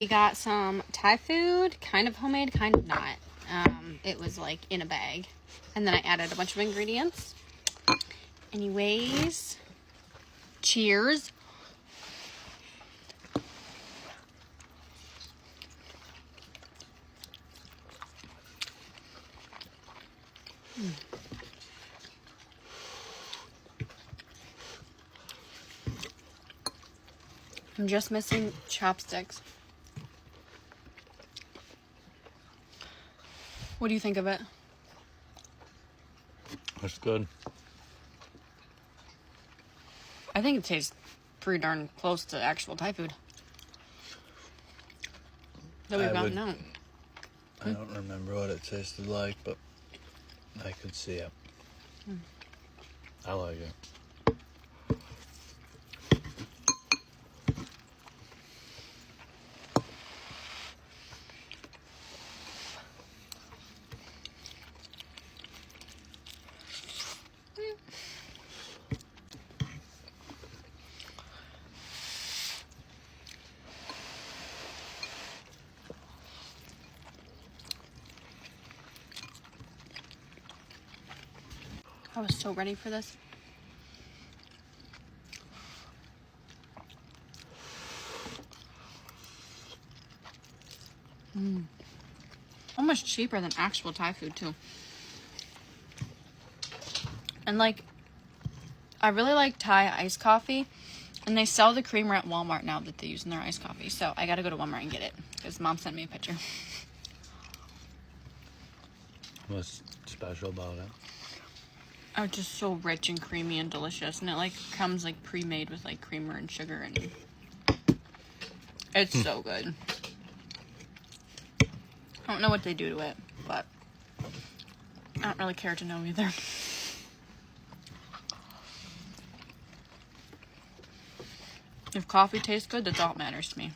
We got some Thai food, kind of homemade, kind of not. It was like in a bag. And then I added a bunch of ingredients. Anyways, cheers. I'm just missing chopsticks. What do you think of it? That's good. I think it tastes pretty darn close to actual Thai food that we've gotten out. I don't remember what it tasted like, but I could see it. I like it. I was so ready for this. So much cheaper than actual Thai food too. And like, I really like Thai iced coffee, and they sell the creamer at Walmart now that they use in their iced coffee. So I gotta go to Walmart and get it because Mom sent me a picture. What's special about it? Oh, it's just so rich and creamy and delicious, and it like comes like pre-made with like creamer and sugar, and it's so good. I don't know what they do to it, but I don't really care to know either. If coffee tastes good, that's all that matters to me.